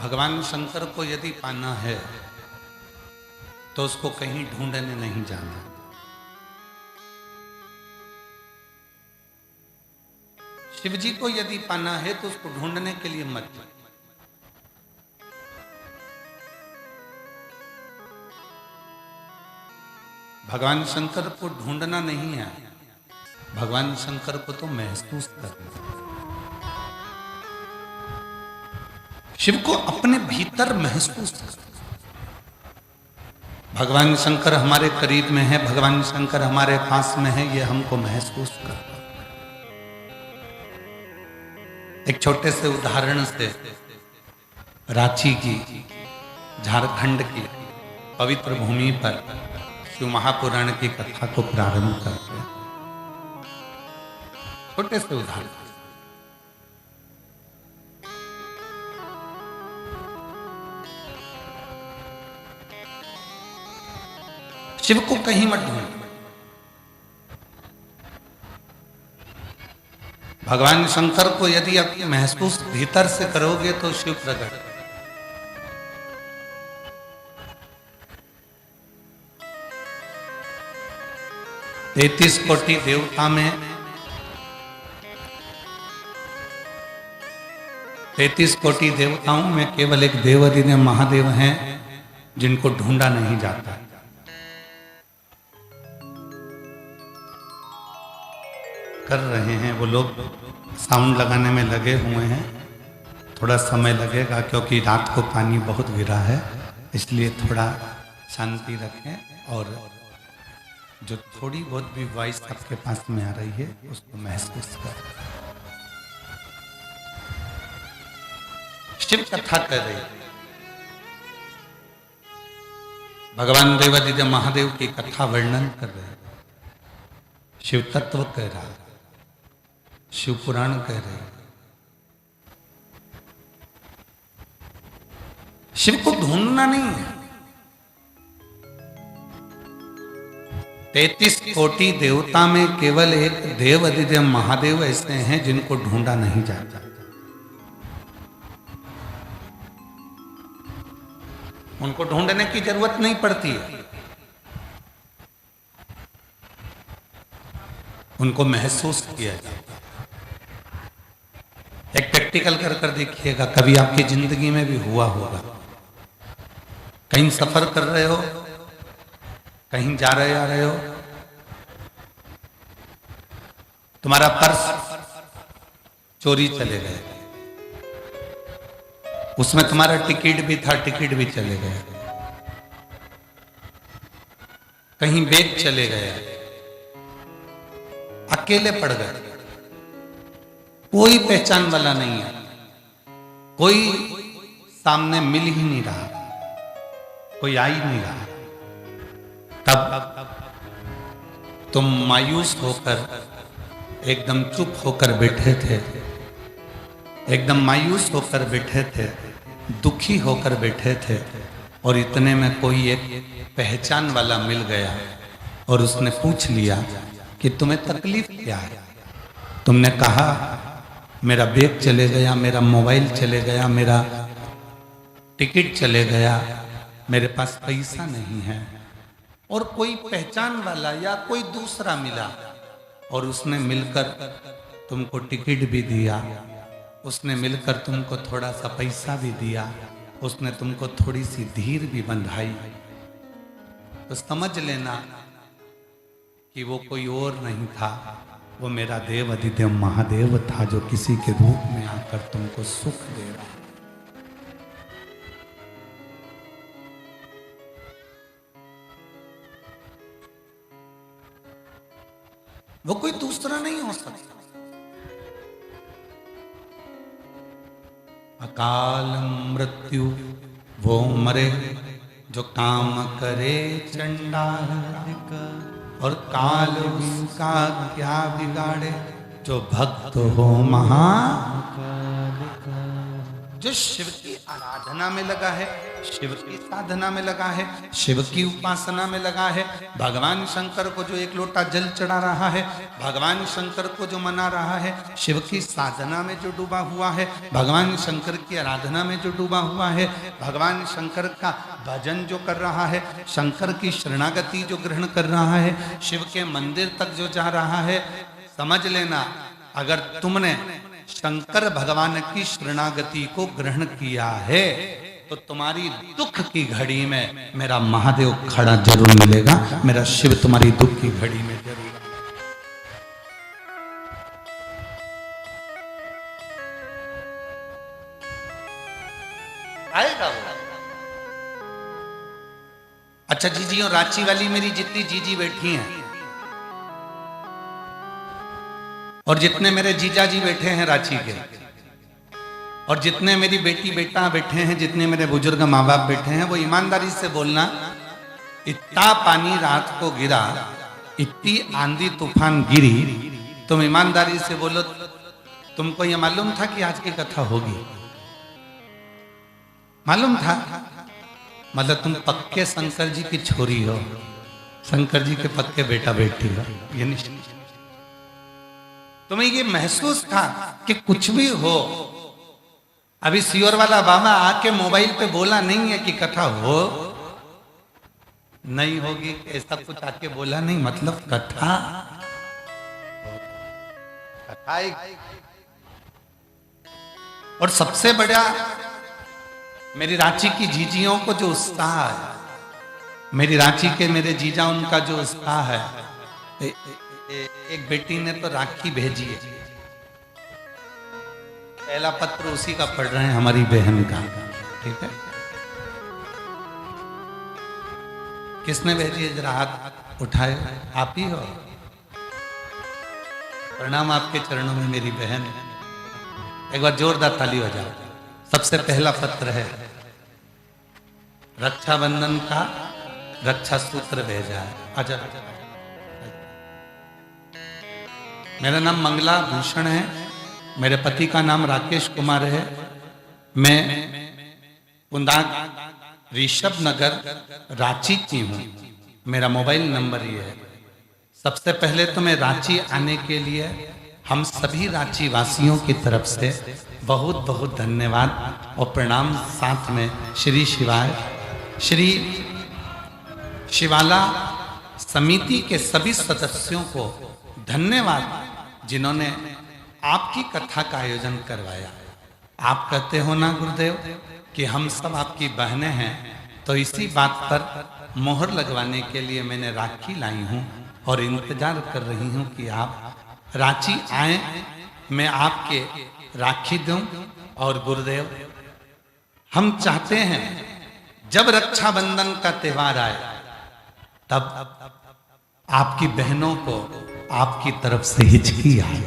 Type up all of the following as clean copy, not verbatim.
भगवान शंकर को यदि पाना है तो उसको कहीं ढूंढने नहीं जाना। शिव जी को यदि पाना है तो उसको ढूंढने के लिए मत जाओ। भगवान शंकर को ढूंढना नहीं है, भगवान शंकर को तो महसूस करना। शिव को अपने भीतर महसूस करना। भगवान शंकर हमारे करीब में है, भगवान शंकर हमारे पास में है, ये हमको महसूस करना। एक छोटे से उदाहरण से रांची की, झारखंड की पवित्र भूमि पर शिव महापुराण की कथा को प्रारंभ करते हैं। छोटे से उदाहरण। शिव को कहीं मत ढूंढो। भगवान शंकर को यदि आप महसूस भीतर से करोगे तो शिव प्रकट। 33 कोटि देवता में 33 कोटि देवताओं में केवल एक देवाधिदेव महादेव हैं जिनको ढूंढा नहीं जाता। कर रहे हैं वो लोग, साउंड लगाने में लगे हुए हैं। थोड़ा समय लगेगा क्योंकि रात को पानी बहुत गिरा है, इसलिए थोड़ा शांति रखें और जो थोड़ी बहुत भी वॉइस आपके पास में आ रही है उसको महसूस करें। शिव कथा कर रही है, भगवान देवादिदेव महादेव की कथा वर्णन कर रहे हैं, शिव तत्व कह रहा है, शिव पुराण कह रहे हैं। शिव को ढूंढना नहीं है। 33 कोटि देवता में केवल एक देवादिदेव महादेव ऐसे हैं जिनको ढूंढा नहीं जाता। उनको ढूंढने की जरूरत नहीं पड़ती है, उनको महसूस किया जाता। एक प्रैक्टिकल कर देखिएगा, कभी आपकी जिंदगी में भी हुआ होगा। कहीं सफर कर रहे हो, कहीं जा रहे आ रहे हो, तुम्हारा पर्स चोरी चले गए, उसमें तुम्हारा टिकट भी था, टिकट भी चले गए। कहीं बैग चले गए, अकेले पड़ गए, कोई पहचान वाला नहीं है, कोई सामने मिल ही नहीं रहा, कोई आ ही नहीं रहा। तब तुम मायूस होकर एकदम चुप होकर बैठे थे, एकदम मायूस होकर बैठे थे, दुखी होकर बैठे थे, और इतने में कोई एक पहचान वाला मिल गया और उसने पूछ लिया कि तुम्हें तकलीफ क्या है। तुमने कहा मेरा बैग चले गया, मेरा मोबाइल चले गया, मेरा टिकट चले गया, मेरे पास पैसा नहीं है। और कोई पहचान वाला या कोई दूसरा मिला और उसने मिलकर तुमको टिकट भी दिया, उसने मिलकर तुमको थोड़ा सा पैसा भी दिया, उसने तुमको थोड़ी सी धीर भी बंधाई, तो समझ लेना कि वो कोई और नहीं था, वो मेरा देवादिदेव महादेव था जो किसी के रूप में आकर तुमको सुख दे रहा। वो कोई दूसरा नहीं हो सकता। अकाल मृत्यु वो मरे जो काम करे चंडाल, और काल उसका क्या बिगाड़े जो भक्त हो महा। जो शिव की आराधना में लगा है, शिव की साधना में लगा है, शिव की उपासना में लगा है, भगवान शंकर को जो एक लोटा जल चढ़ा रहा है, भगवान शंकर को जो मना रहा है, शिव की साधना में जो डूबा हुआ है, भगवान शंकर की आराधना में जो डूबा हुआ है, भगवान शंकर का भजन जो कर रहा है, शंकर की शरणागति जो ग्रहण कर रहा है, शिव के मंदिर तक जो जा रहा है, समझ लेना अगर तुमने शंकर भगवान की शरणागति को ग्रहण किया है तो तुम्हारी दुख की घड़ी में मेरा महादेव खड़ा जरूर मिलेगा, मेरा शिव तुम्हारी दुख की घड़ी में जरूर आएगा वो। अच्छा जीजी, और रांची वाली मेरी जितनी जीजी बैठी हैं और जितने मेरे जीजा जी बैठे हैं रांची के, और जितने मेरी बेटी बेटा बैठे हैं, जितने मेरे बुजुर्ग माँ बाप बैठे हैं, वो ईमानदारी से बोलना, इतना पानी रात को गिरा, इतनी आंधी तूफान गिरी, तुम ईमानदारी से बोलो, तुमको ये मालूम था कि आज की कथा होगी? मालूम था? मतलब तुम पक्के शंकर जी की छोरी हो, शंकर जी के पक्के बेटा बेटी हो, ये नहीं, तुम्हें ये महसूस था कि कुछ भी हो, अभी सियोर वाला बाबा आके मोबाइल पे बोला नहीं है कि कथा हो नहीं होगी, ऐसा कुछ आके बोला नहीं, मतलब कथा और सबसे बड़ा मेरी रांची की जीजियों को जो उत्साह है, मेरी रांची के मेरे जीजा उनका जो उत्साह है, एक बेटी ने तो राखी भेजी है, पहला पत्र उसी का पढ़ रहे हैं, हमारी बहन का, ठीक है? किसने भेजी है? जरा हाथ उठाए, आप ही हो? प्रणाम आपके चरणों में मेरी बहन, एक बार जोरदार ताली हो जाओ। सबसे पहला पत्र है, रक्षाबंधन का रक्षा सूत्र भेजा है। आजा, मेरा नाम मंगला भूषण है, मेरे पति का नाम राकेश कुमार है, मैं कुंदाग ऋषभ नगर रांची की हूँ, मेरा मोबाइल नंबर ये है। सबसे पहले तो मैं रांची आने के लिए हम सभी रांची वासियों की तरफ से बहुत बहुत धन्यवाद और प्रणाम, साथ में श्री शिवाय श्री शिवाला समिति के सभी सदस्यों को धन्यवाद, जिन्होंने आपकी कथा का आयोजन करवाया। आप कहते हो ना गुरुदेव कि हम सब आपकी बहनें हैं, तो इसी बात पर मोहर लगवाने के लिए मैंने राखी लाई हूँ और इंतजार कर रही हूँ कि आप रांची आए, मैं आपके राखी दूं। और गुरुदेव, हम चाहते हैं जब रक्षाबंधन का त्योहार आए तब आपकी बहनों को आपकी तरफ से हिचकी आए,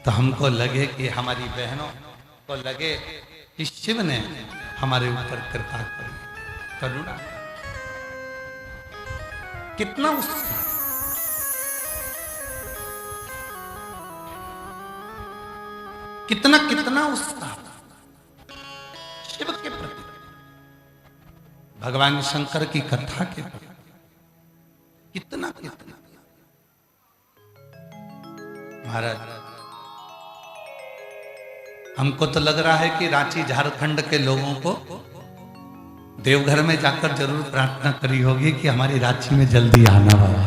तो हमको लगे कि हमारी बहनों को लगे कि शिव ने हमारे ऊपर कृपा करी, करुणा। कितना उत्साह, कितना कितना उत्साह शिव के प्रति, भगवान शंकर की कथा के प्रति, कितना कितना। महाराज, हमको तो लग रहा है कि रांची झारखंड के लोगों को देवघर में जाकर जरूर प्रार्थना करी होगी कि हमारी रांची में जल्दी आना बाबा।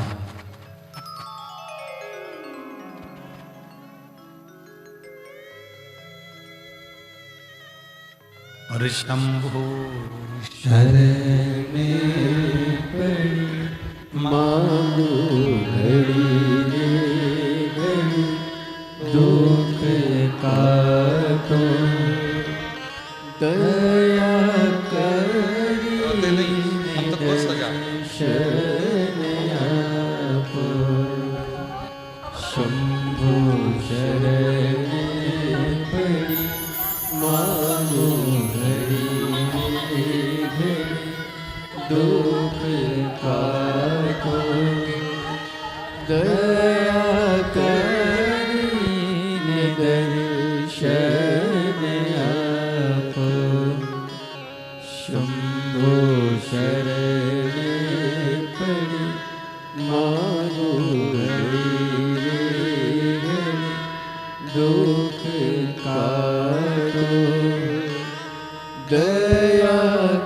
और शंभु शरण पड़ी मांगो घड़ी घड़ी दुख का तो दया करी, हम तो खुश हो जा। शंभु शरण पड़ी मांगो घड़ी घड़ी दुख का तो दया करी दर्शन आप। शंभु दया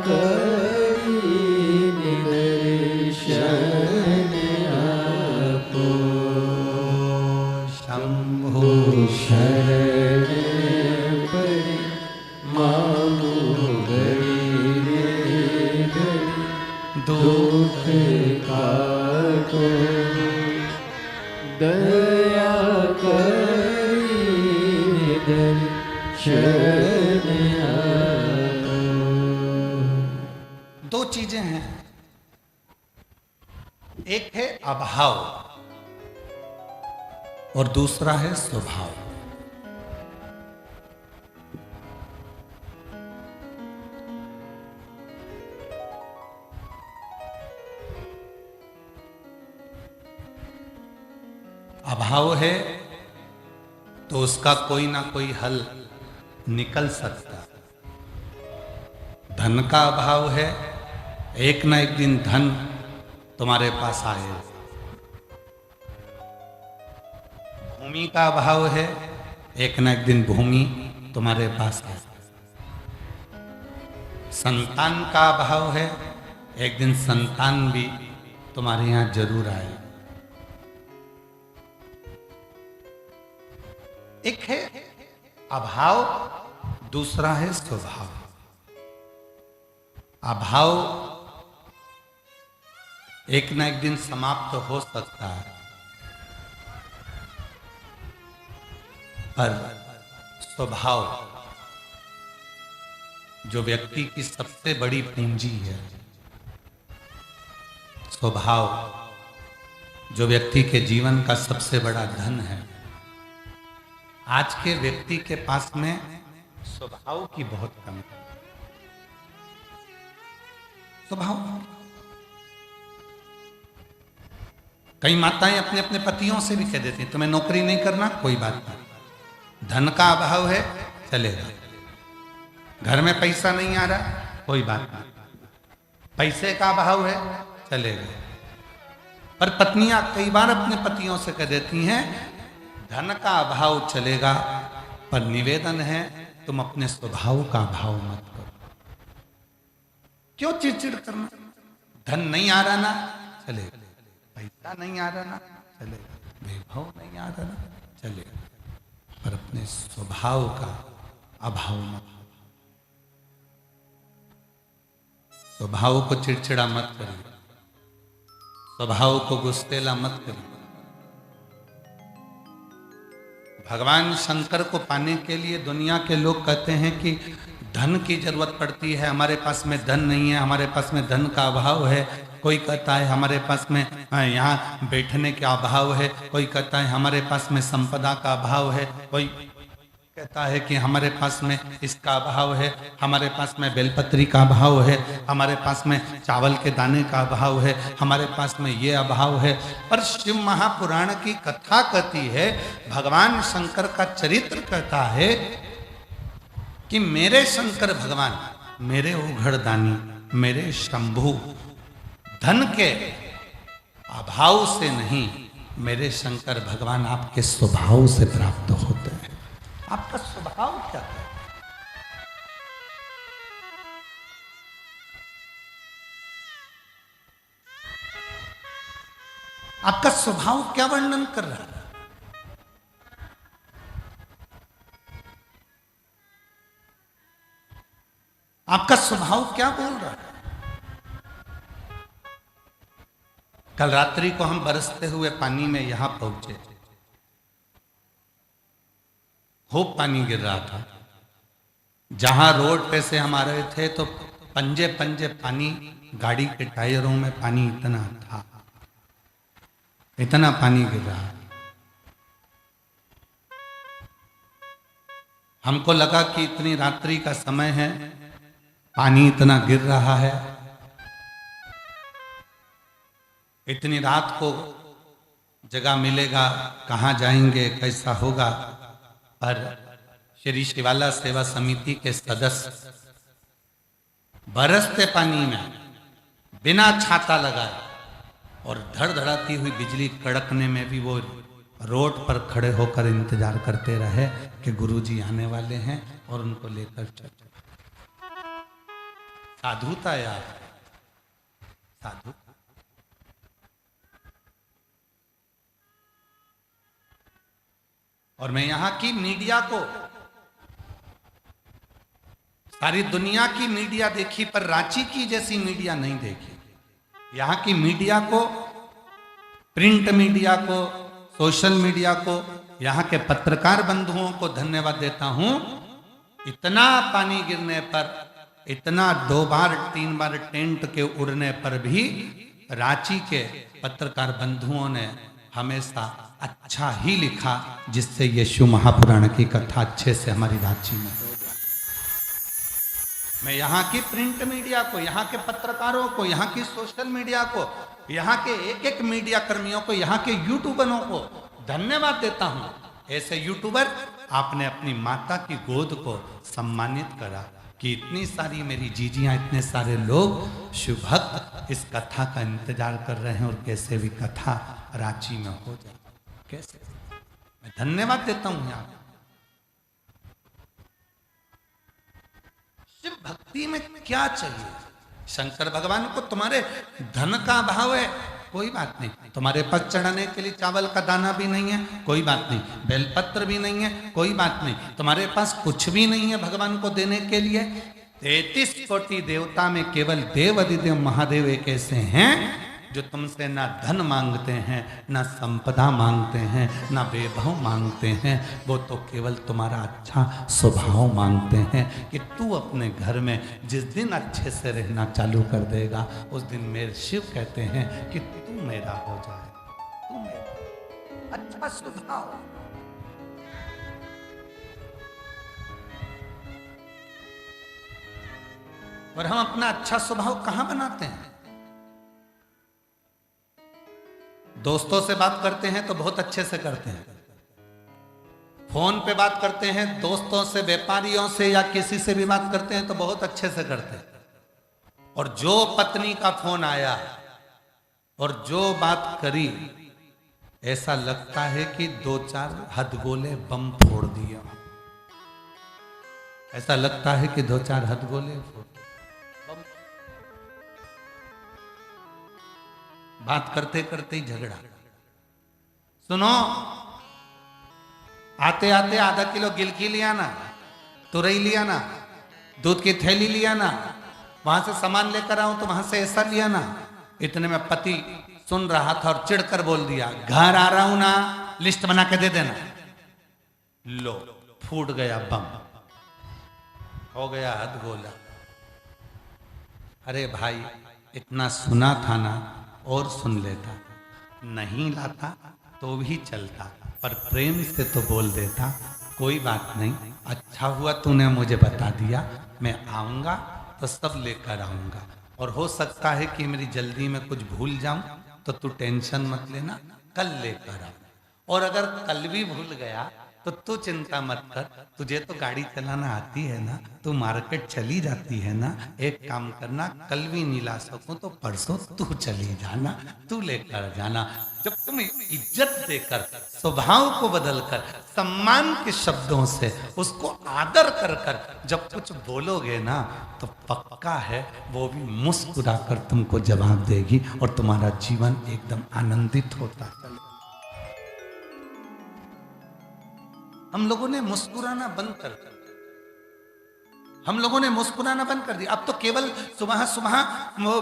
करी निदर्शन आपो शंभु शरण परि मांगो घड़ी रे घड़ी दुख काटो दया करी निदर्शन आपो। दो चीजें हैं, एक है अभाव और दूसरा है स्वभाव। अभाव है तो उसका कोई ना कोई हल निकल सकता है। धन का अभाव है, एक ना एक दिन धन तुम्हारे पास आए। भूमि का अभाव है, एक ना एक दिन भूमि तुम्हारे पास आए। संतान का अभाव है, एक दिन संतान भी तुम्हारे यहां जरूर आए। एक है अभाव, दूसरा है स्वभाव। अभाव एक ना एक दिन समाप्त हो सकता है, पर स्वभाव जो व्यक्ति की सबसे बड़ी पूंजी है, स्वभाव जो व्यक्ति के जीवन का सबसे बड़ा धन है, आज के व्यक्ति के पास में स्वभाव की बहुत कमी है। स्वभाव, कई माताएं अपने अपने पतियों से भी कह देती हैं तुम्हें नौकरी नहीं करना, कोई बात नहीं, धन का अभाव है चलेगा, घर में पैसा नहीं आ रहा, कोई बात नहीं, पैसे का अभाव है चलेगा। पर पत्नियां कई बार अपने पतियों से कह देती हैं धन का अभाव चलेगा, पर निवेदन है तुम अपने स्वभाव का अभाव मत करो। क्यों चिड़चिड़ करना? धन नहीं आ रहा ना चलेगा, पैसा नहीं आ रहा ना चलेगा, वैभव नहीं आ रहा ना चलेगा, पर अपने स्वभाव का अभाव मत। स्वभाव को चिड़चिड़ा मत करिए, स्वभाव को गुस्सेला मत करिए। भगवान शंकर को पाने के लिए दुनिया के लोग कहते हैं कि धन की जरूरत पड़ती है, हमारे पास में धन नहीं है, हमारे पास में धन का अभाव है। कोई कहता है हमारे पास में यहाँ बैठने का अभाव है, कोई कहता है हमारे पास में संपदा का अभाव है, कोई कहता है कि हमारे पास में इसका अभाव है, हमारे पास में बेलपत्री का अभाव है, हमारे पास में चावल के दाने का अभाव है, हमारे पास में ये अभाव है। पर शिव महापुराण की कथा कहती है, भगवान शंकर का चरित्र कहता है कि मेरे शंकर भगवान, मेरे उघड़दानी, मेरे शंभु धन के अभाव से नहीं, मेरे शंकर भगवान आपके स्वभाव से प्राप्त होते हैं। आपका स्वभाव क्या है? आपका स्वभाव क्या वर्णन कर रहा है? आपका स्वभाव क्या बोल रहा है? कल रात्रि को हम बरसते हुए पानी में यहां पहुंचे, खूब पानी गिर रहा था। जहां रोड पे से हम आ रहे थे तो पंजे पंजे पानी, गाड़ी के टायरों में पानी इतना था, इतना पानी गिर रहा। हमको लगा कि इतनी रात्रि का समय है, पानी इतना गिर रहा है, इतनी रात को जगह मिलेगा, कहाँ जाएंगे, कैसा होगा। पर श्री शिवाला सेवा समिति के सदस्य बरसते पानी में बिना छाता लगाए और धड़धड़ाती हुई बिजली कड़कने में भी वो रोड पर खड़े होकर इंतजार करते रहे कि गुरुजी आने वाले हैं और उनको लेकर चल। साधु था यार, साधु। और मैं यहां की मीडिया को, सारी दुनिया की मीडिया देखी पर रांची की जैसी मीडिया नहीं देखी। यहां की मीडिया को, प्रिंट मीडिया को, सोशल मीडिया को, यहां के पत्रकार बंधुओं को धन्यवाद देता हूं। इतना पानी गिरने पर, इतना 2 बार 3 बार टेंट के उड़ने पर भी रांची के पत्रकार बंधुओं ने हमेशा अच्छा ही लिखा, जिससे ये शिव महापुराण की कथा अच्छे से हमारी रांची में हो जाए। मैं यहाँ की प्रिंट मीडिया को, यहाँ के पत्रकारों को, यहाँ की सोशल मीडिया को, यहाँ के एक एक मीडिया कर्मियों को, यहाँ के यूट्यूबरों को धन्यवाद देता हूँ। ऐसे यूट्यूबर, आपने अपनी माता की गोद को सम्मानित करा कि इतनी सारी मेरी जीजियां, इतने सारे लोग शिव भक्त इस कथा का इंतजार कर रहे हैं और कैसे भी कथा रांची में हो जाए। कैसे मैं धन्यवाद देता हूं यहाँ। शिव भक्ति में क्या चाहिए? शंकर भगवान को तुम्हारे धन का अभाव है, कोई बात नहीं। तुम्हारे पास चढ़ाने के लिए चावल का दाना भी नहीं है, कोई बात नहीं। बेलपत्र भी नहीं है, कोई बात नहीं। तुम्हारे पास कुछ भी नहीं है भगवान को देने के लिए। 33 कोटि देवता में केवल देव अधिदेव महादेव एक ऐसे हैं जो तुमसे ना धन मांगते हैं, ना संपदा मांगते हैं, ना वैभव मांगते हैं। वो तो केवल तुम्हारा अच्छा स्वभाव मांगते हैं कि तू अपने घर में जिस दिन अच्छे से रहना चालू कर देगा, उस दिन मेरे शिव कहते हैं कि तू मेरा हो जाए, तू मेरा। अच्छा स्वभाव। और हम अपना अच्छा स्वभाव कहां बनाते हैं? दोस्तों से बात करते हैं तो बहुत अच्छे से करते हैं, फोन पे बात करते हैं, दोस्तों से, व्यापारियों से या किसी से भी बात करते हैं तो बहुत अच्छे से करते हैं। और जो पत्नी का फोन आया और जो बात करी, ऐसा लगता है कि 2-4 हथगोले बम फोड़ दिया। ऐसा लगता है कि 2-4 हथगोले फोड़, बात करते करते ही झगड़ा। सुनो, आते आते आधा किलो गिलकी लिया ना, तुरई लिया ना, दूध की थैली लिया ना, वहां से सामान लेकर आऊं तो वहां से ऐसा लिया ना। इतने में पति सुन रहा था और चिढ़कर बोल दिया, घर आ रहा हूं ना, लिस्ट बना के दे देना। लो, फूट गया बम, हो गया हथगोला। अरे भाई, इतना सुना था ना, और सुन लेता। नहीं लाता तो भी चलता, पर प्रेम से तो बोल देता, कोई बात नहीं, अच्छा हुआ तूने मुझे बता दिया, मैं आऊंगा तो सब लेकर आऊंगा। और हो सकता है कि मेरी जल्दी में कुछ भूल जाऊं तो तू टेंशन मत लेना, कल लेकर आऊं। और अगर कल भी भूल गया तो तू चिंता मत कर, तुझे तो गाड़ी चलाना आती है ना, तू मार्केट चली जाती है ना। एक काम करना, कल भी नहीं ला सकूं तो परसों तू चली जाना, तू लेकर जाना। जब तुम इज्जत देकर, स्वभाव को बदलकर, सम्मान के शब्दों से उसको आदर कर कर जब कुछ बोलोगे ना, तो पक्का है वो भी मुस्कुरा कर तुमको जवाब देगी और तुम्हारा जीवन एकदम आनंदित होता चले। हम लोगों ने मुस्कुराना बंद कर दिया। हम लोगों ने मुस्कुराना बंद कर दिया। अब तो केवल सुबह सुबह वो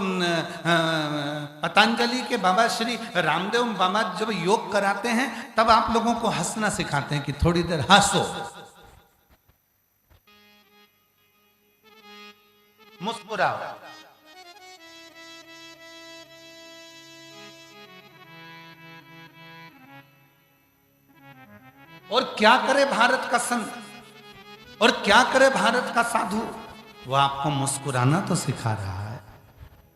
पतंजलि के बाबा श्री रामदेव बाबा जब योग कराते हैं तब आप लोगों को हंसना सिखाते हैं कि थोड़ी देर हंसो, मुस्कुराओ। और क्या करे भारत का संत, और क्या करे भारत का साधु? वो आपको मुस्कुराना तो सिखा रहा है,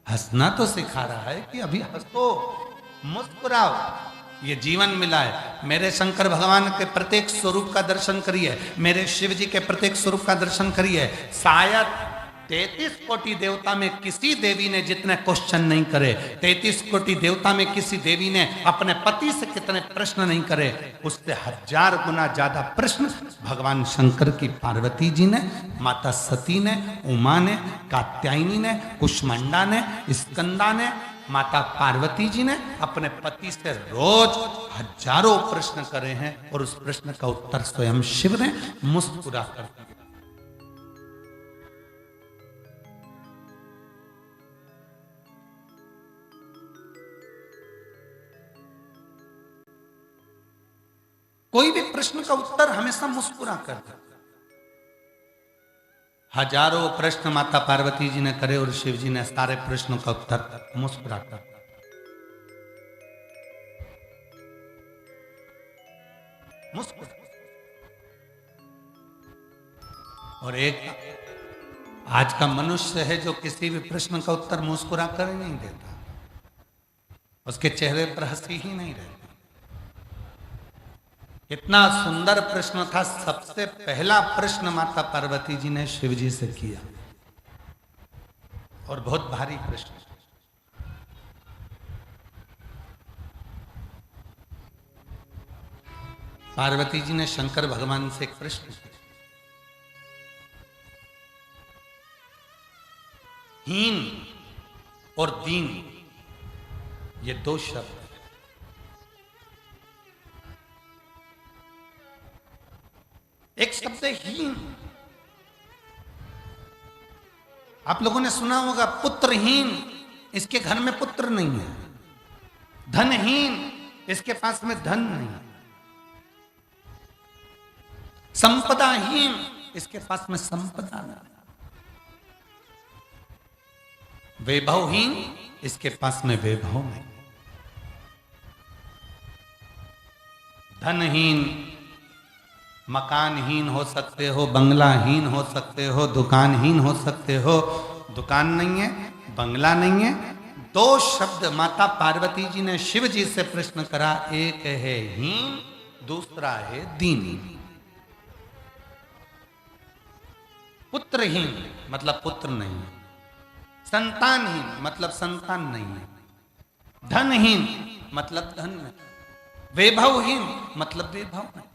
हंसना तो सिखा रहा है कि अभी हंसो, मुस्कुराओ, ये जीवन मिला है। मेरे शंकर भगवान के प्रत्येक स्वरूप का दर्शन करिए, मेरे शिव जी के प्रत्येक स्वरूप का दर्शन करिए। शायद 33 कोटि देवता में किसी देवी ने जितने क्वेश्चन नहीं करे, 33 कोटि देवता में किसी देवी ने अपने पति से कितने प्रश्न नहीं करे, उससे 1000 गुना ज्यादा प्रश्न भगवान शंकर की पार्वती जी ने, माता सती ने, उमा ने, कात्यायनी ने, कुष्मांडा ने, स्कंदा ने, माता पार्वती जी ने अपने पति से रोज हजारों प्रश्न करे हैं और उस प्रश्न का उत्तर स्वयं शिव ने मुस्कुरा कर दिया। कोई भी प्रश्न का उत्तर हमेशा मुस्कुरा कर दे। हजारों प्रश्न माता पार्वती जी ने करे और शिव जी ने सारे प्रश्नों का उत्तर मुस्कुरा कर मुस्कुरा। और एक आज का मनुष्य है जो किसी भी प्रश्न का उत्तर मुस्कुरा कर ही नहीं देता, उसके चेहरे पर हंसी ही नहीं रहती। इतना सुंदर प्रश्न था, सबसे पहला प्रश्न माता पार्वती जी ने शिव जी से किया और बहुत भारी प्रश्न। पार्वती जी ने शंकर भगवान से एक प्रश्न किया, हीन और दीन ये दो शब्द, एक शब्द हीन, आप लोगों ने सुना होगा पुत्रहीन, इसके घर में पुत्र नहीं है। धनहीन, इसके पास में धन नहीं है। संपदाहीन, इसके पास में संपदा नहीं। वैभवहीन, इसके पास में वैभव नहीं। धनहीन, मकानहीन हो सकते हो, बंगलाहीन हो सकते हो, दुकानहीन हो सकते हो। दुकान नहीं है, बंगला नहीं है। दो शब्द माता पार्वती जी ने शिव जी से प्रश्न करा, एक है हीन, दूसरा है दीन। पुत्रहीन मतलब पुत्र नहीं है, संतानहीन मतलब संतान नहीं है, धनहीन मतलब धन नहीं, वैभवहीन मतलब वैभव नहीं।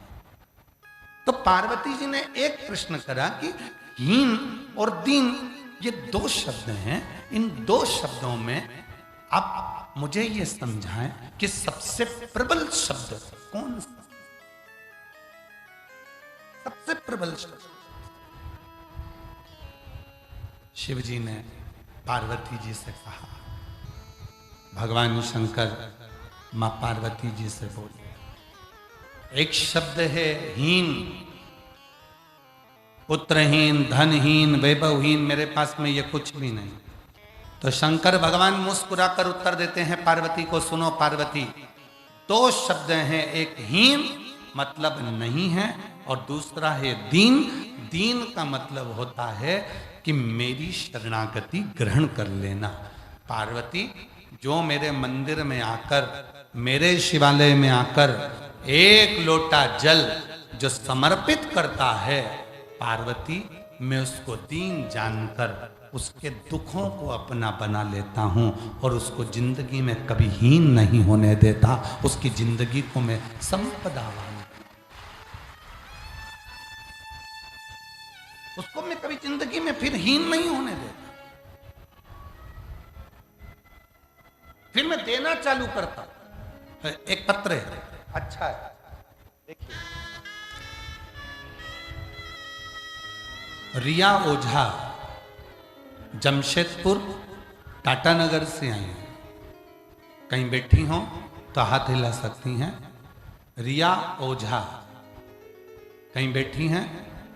तो पार्वती जी ने एक प्रश्न करा कि हीन और दीन ये दो शब्द हैं, इन दो शब्दों में आप मुझे ये समझाएं कि सबसे प्रबल शब्द कौन सा? सबसे प्रबल शब्द। शिव जी ने पार्वती जी से कहा, भगवान शंकर मां पार्वती जी से बोले, एक शब्द है हीन, पुत्रहीन, धनहीन, वैभवहीन, मेरे पास में ये कुछ भी नहीं। तो शंकर भगवान मुस्कुराकर उत्तर देते हैं पार्वती को, सुनो पार्वती, दो शब्द हैं, एक हीन मतलब नहीं है और दूसरा है दीन। दीन का मतलब होता है कि मेरी शरणागति ग्रहण कर लेना। पार्वती, जो मेरे मंदिर में आकर, मेरे शिवालय में आकर एक लोटा जल जो समर्पित करता है, पार्वती मैं उसको दीन जानकर उसके दुखों को अपना बना लेता हूं और उसको जिंदगी में कभी हीन नहीं होने देता, उसकी जिंदगी को मैं संपदा वाला, उसको मैं कभी जिंदगी में फिर हीन नहीं होने देता, फिर मैं देना चालू करता। एक पत्र है, अच्छा है, देखिए, रिया ओझा जमशेदपुर टाटानगर से आई हैं। कहीं बैठी हो तो हाथ हिला सकती हैं। रिया ओझा कहीं बैठी हैं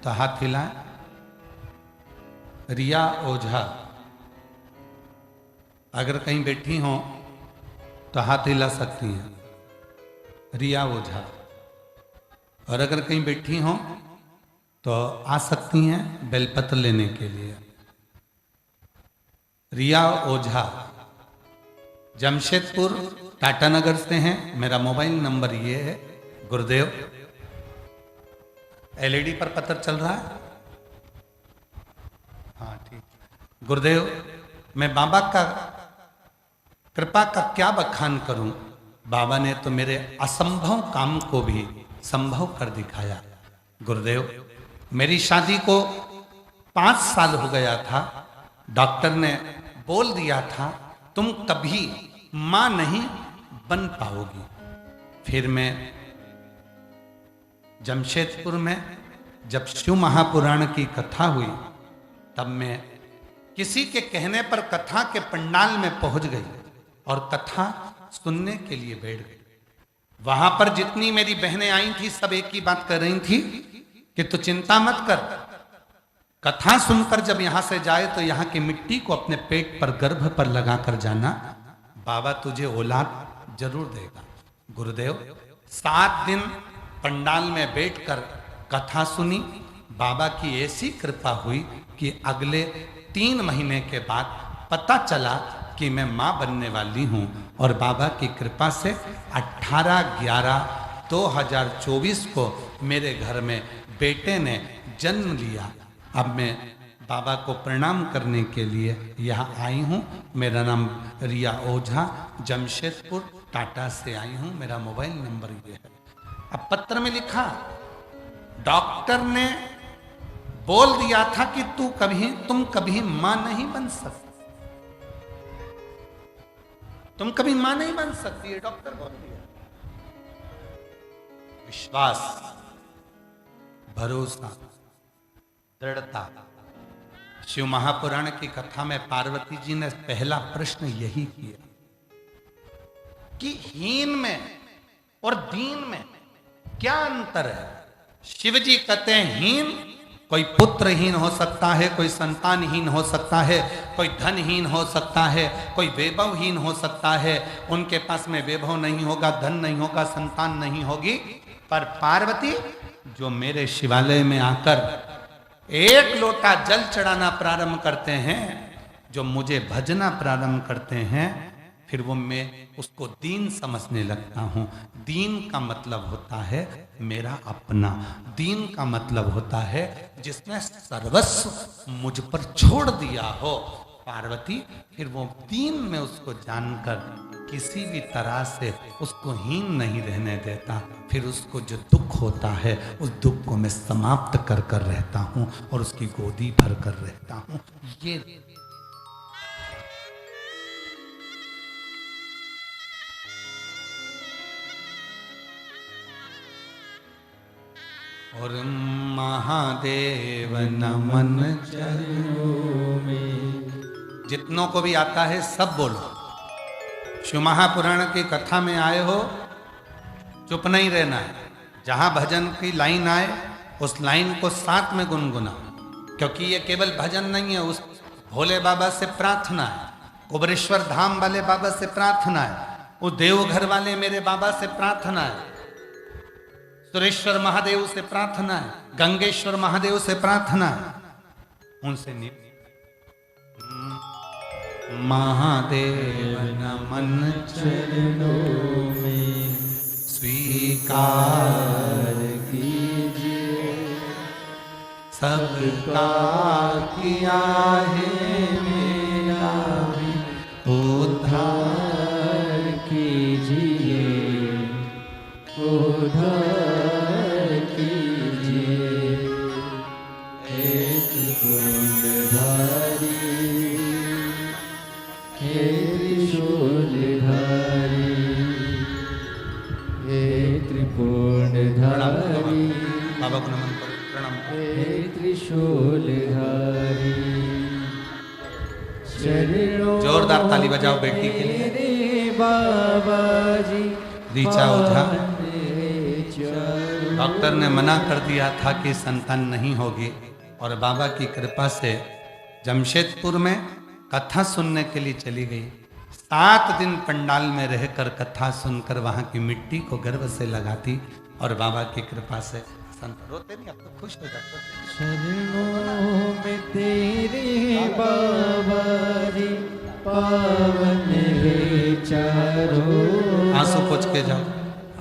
तो हाथ हिलाएं। रिया ओझा अगर कहीं बैठी हो तो हाथ हिला सकती हैं। रिया ओझा, और अगर कहीं बैठी हो तो आ सकती हैं बेलपत्र लेने के लिए। रिया ओझा जमशेदपुर टाटानगर से हैं। मेरा मोबाइल नंबर ये है, गुरुदेव, एलईडी पर पत्र चल रहा है, हाँ ठीक। गुरुदेव, मैं बाबा का कृपा का क्या बखान करूं। बाबा ने तो मेरे असंभव काम को भी संभव कर दिखाया। गुरुदेव, मेरी शादी को 5 साल हो गया था। डॉक्टर ने बोल दिया था तुम कभी मां नहीं बन पाओगी। फिर मैं जमशेदपुर में जब शिव महापुराण की कथा हुई, तब मैं किसी के कहने पर कथा के पंडाल में पहुंच गई और कथा सुनने के लिए बैठ गई। वहां पर जितनी मेरी बहनें आई थी, सब एक ही बात कर रही थी कि तू चिंता मत कर, कथा सुनकर जब यहां से जाए तो यहां की मिट्टी को अपने पेट पर, गर्भ पर लगाकर जाना, बाबा तुझे औलाद जरूर देगा। गुरुदेव, 7 दिन पंडाल में बैठकर कथा सुनी। बाबा की ऐसी कृपा हुई कि अगले 3 महीने के बाद पता चला कि मैं मां बनने वाली हूं। और बाबा की कृपा से 18/11/2024 को मेरे घर में बेटे ने जन्म लिया। अब मैं बाबा को प्रणाम करने के लिए यहाँ आई हूँ। मेरा नाम रिया ओझा, जमशेदपुर टाटा से आई हूँ। मेरा मोबाइल नंबर ये है। अब पत्र में लिखा, डॉक्टर ने बोल दिया था कि तुम कभी मां नहीं बन सकती, तुम कभी मां नहीं बन सकती, ये डॉक्टर बोल दिया। विश्वास, भरोसा, दृढ़ता। शिव महापुराण की कथा में पार्वती जी ने पहला प्रश्न यही किया कि हीन में और दीन में क्या अंतर है। शिव जी कहते हैं हीन, कोई पुत्रहीन हो सकता है, कोई संतानहीन हो सकता है, कोई धनहीन हो सकता है, कोई वैभवहीन हो सकता है। उनके पास में वैभव नहीं होगा, धन नहीं होगा, संतान नहीं होगी। पर पार्वती जो मेरे शिवालय में आकर 1 लोटा जल चढ़ाना प्रारंभ करते हैं, जो मुझे भजना प्रारंभ करते हैं, फिर वो मैं उसको दीन समझने लगता हूं। दीन का मतलब होता है मेरा अपना। दीन का मतलब होता है जिसने सर्वस्व मुझ पर छोड़ दिया हो। पार्वती फिर वो दीन में उसको जानकर किसी भी तरह से उसको हीन नहीं रहने देता। फिर उसको जो दुख होता है, उस दुख को मैं समाप्त कर कर रहता हूँ और उसकी गोदी भर कर रहता हूँ। ये और महादेव नमन चरणों में। जितनों को भी आता है सब बोलो। शिव महापुराण की कथा में आए हो, चुप नहीं रहना है। जहां भजन की लाइन आए उस लाइन को साथ में गुनगुनाओ, क्योंकि ये केवल भजन नहीं है, उस भोले बाबा से प्रार्थना है, कुबरेश्वर धाम वाले बाबा से प्रार्थना है, उस देवघर वाले मेरे बाबा से प्रार्थना है, सुरेश्वर महादेव से प्रार्थना है, गंगेश्वर महादेव से प्रार्थना है। उनसे महादेव नमन चरणों में स्वीकार कीजिए, सबका किया है मेरा भी उद्धार कीजिए, उद्धार कीजिए। एक कुंडधारी, हे त्रिशूलधारी, हे त्रिपुंडधारी, बाबा को नमन करो, प्रणाम। हे त्रिशूलधारी, जोरदार ताली बजाओ बेटी के लिए। बाबा जी रीचा ओझा, डॉक्टर ने मना कर दिया था कि संतान नहीं होगी, और बाबा की कृपा से जमशेदपुर में कथा सुनने के लिए चली गई। 7 दिन पंडाल में रहकर कथा सुनकर वहां की मिट्टी को गर्व से लगाती, और बाबा की कृपा से संत रोते नहीं, अब तो खुश हो जाते। शरणों में तेरे बाबा जी पावन है चारों। आंसू पोंछ के जाओ,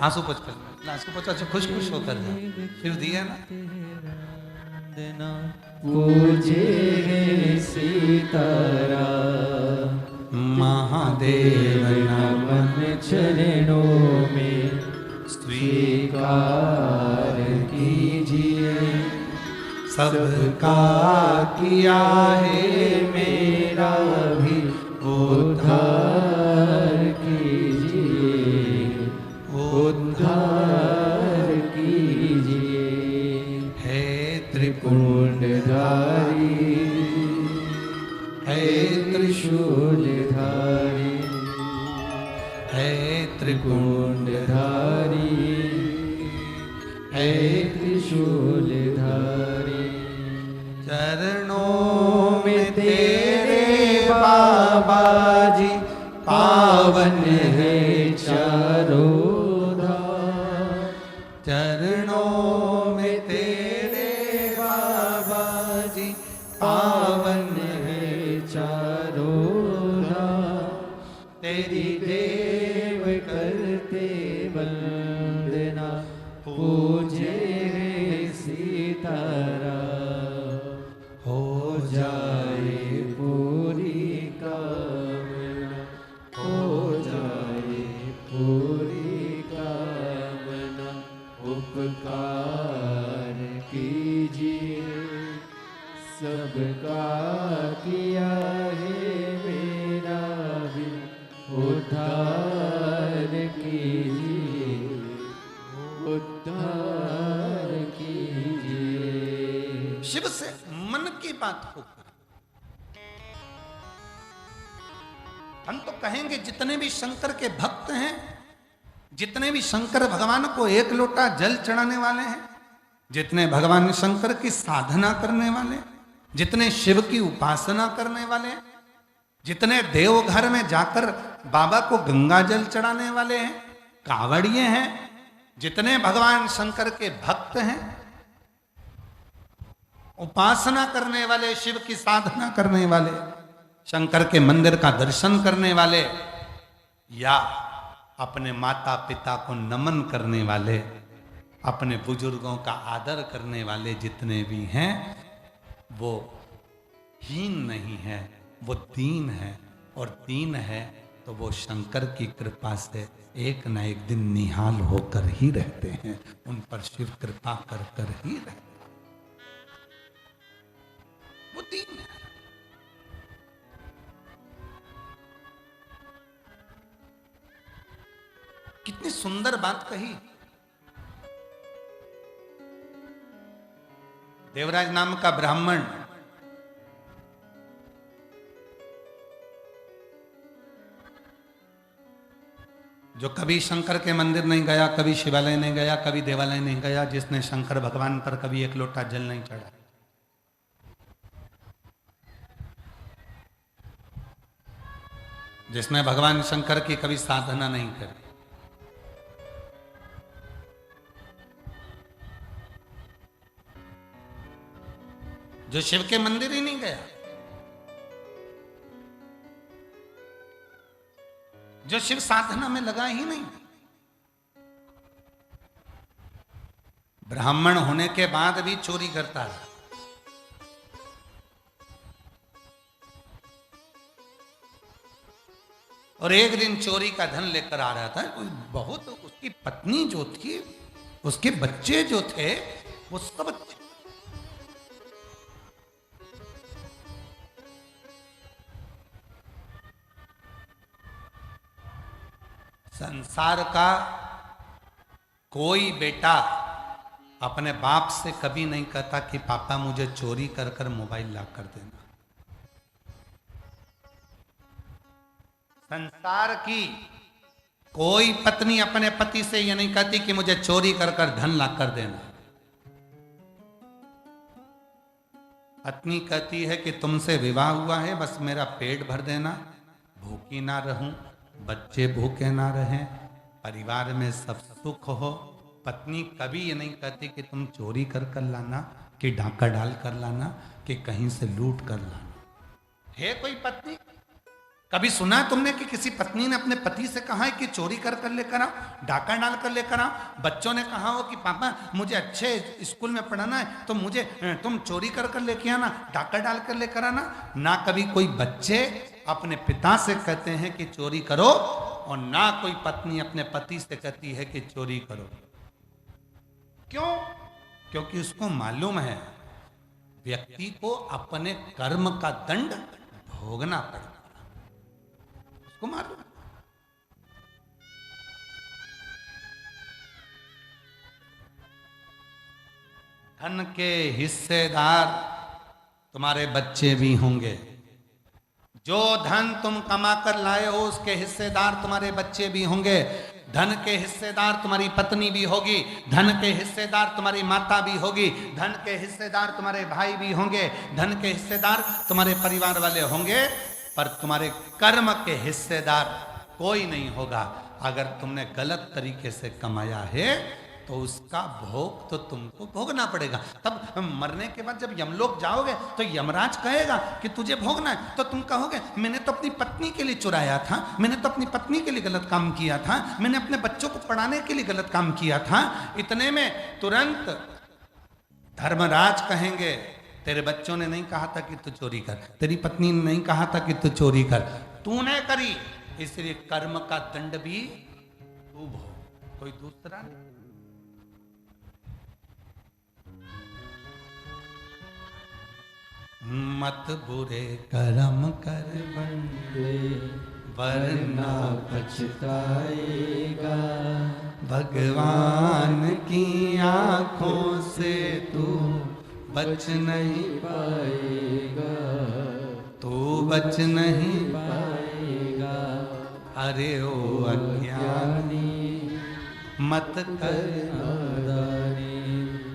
आंसू पोंछ कर, आंसू पोंछ, अच्छा खुश खुश होकर जाओ। फिर दिया ना पूजे देव नमन चरणों में स्वीकार कीजिए। सबका किया है मेरा भी उद्धार कीजिए, उद्धार कीजिए। है त्रिपुंडधारी, है त्रिशूलधारी, है त्रिपुंडधारी, है त्रिशूलधारी। चरणों में तेरे बाबा जी पावन है चारों धाम। चरणों में तेरे बाबा जी पावन है चारों धाम। तेरी देव करते वंदना, पूजे सीतारा। हो जाए पूरी कामना, हो जाए पूरी कामना। उपकार कीजिए, सबका किया है मेरा भी उद्धार कीजिए, उद्धार कीजिए। शिव से मन की बात होकर हम तो कहेंगे जितने भी शंकर के भक्त हैं, जितने भी शंकर भगवान को एक लोटा जल चढ़ाने वाले हैं, जितने भगवान शंकर की साधना करने वाले, जितने शिव की उपासना करने वाले, जितने देवघर में जाकर बाबा को गंगा जल चढ़ाने वाले हैं, कावड़िए हैं, जितने भगवान शंकर के भक्त हैं, उपासना करने वाले, शिव की साधना करने वाले, शंकर के मंदिर का दर्शन करने वाले, या अपने माता पिता को नमन करने वाले, अपने बुजुर्गों का आदर करने वाले जितने भी हैं, वो हीन नहीं है, वो दीन है। और दीन है तो वो शंकर की कृपा से एक न एक दिन निहाल होकर ही रहते हैं, उन पर शिव कृपा कर कर ही रहते हैं। वो दीन है। कितनी सुंदर बात कही। देवराज नाम का ब्राह्मण जो कभी शंकर के मंदिर नहीं गया, कभी शिवालय नहीं गया, कभी देवालय नहीं गया, जिसने शंकर भगवान पर कभी एक लोटा जल नहीं चढ़ा, जिसने भगवान शंकर की कभी साधना नहीं करी, जो शिव के मंदिर ही नहीं गया, जो शिव साधना में लगा ही नहीं, ब्राह्मण होने के बाद भी चोरी करता है, और एक दिन चोरी का धन लेकर आ रहा था। बहुत उसकी पत्नी जो थी, उसके बच्चे जो थे, वो सब संसार का कोई बेटा अपने बाप से कभी नहीं कहता कि पापा मुझे चोरी कर कर मोबाइल ला कर देना। संसार की कोई पत्नी अपने पति से यह नहीं कहती कि मुझे चोरी कर कर धन ला कर देना। पत्नी कहती है कि तुमसे विवाह हुआ है, बस मेरा पेट भर देना, भूखी ना रहूं, बच्चे भूखे ना रहें, परिवार में सब सुख हो। पत्नी कभी ये नहीं कहती कि तुम चोरी कर कर लाना, कि डाका डाल कर लाना, कि कहीं से लूट कर लाना। है कोई पत्नी? कभी सुना है तुमने कि किसी पत्नी ने अपने पति से कहा है कि चोरी कर कर लेकर आओ, डाका डाल कर लेकर आओ? बच्चों ने कहा हो कि पापा मुझे अच्छे स्कूल में पढ़ाना है तो मुझे तुम चोरी कर कर लेके आना, डाका डाल कर लेकर आना? ना कभी कोई बच्चे अपने पिता से कहते हैं कि चोरी करो, और ना कोई पत्नी अपने पति से कहती है कि चोरी करो। क्यों? क्योंकि उसको मालूम है व्यक्ति को अपने कर्म का दंड भोगना पड़ेगा, उसको मालूम है। धन के हिस्सेदार तुम्हारे बच्चे भी होंगे। जो धन तुम कमा कर लाए हो उसके हिस्सेदार तुम्हारे बच्चे भी होंगे। धन के हिस्सेदार तुम्हारी पत्नी भी होगी, धन के हिस्सेदार तुम्हारी माता भी होगी, धन के हिस्सेदार तुम्हारे भाई भी होंगे, धन के हिस्सेदार तुम्हारे परिवार वाले होंगे, पर तुम्हारे कर्म के हिस्सेदार कोई नहीं होगा। अगर तुमने गलत तरीके से कमाया है तो उसका भोग तो तुमको भोगना पड़ेगा। तब मरने के बाद जब यमलोक जाओगे तो यमराज कहेगा कि तुझे भोगना है, तो तुम कहोगे मैंने तो अपनी पत्नी के लिए चुराया था, मैंने तो अपनी पत्नी के लिए गलत काम किया था, मैंने अपने बच्चों को पढ़ाने के लिए गलत काम किया था। इतने में तुरंत धर्मराज कहेंगे तेरे बच्चों ने नहीं कहा था कि तू चोरी कर, तेरी पत्नी ने नहीं कहा था कि तू चोरी कर, तूने करी, इसलिए कर्म का दंड भी तू भोग, कोई दूसरा नहीं। मत बुरे कर्म कर बंदे वरना पछताएगा, भगवान की आंखों से तू बच नहीं पाएगा, तू बच नहीं पाएगा। अरे ओ अज्ञानी मत कर नादानी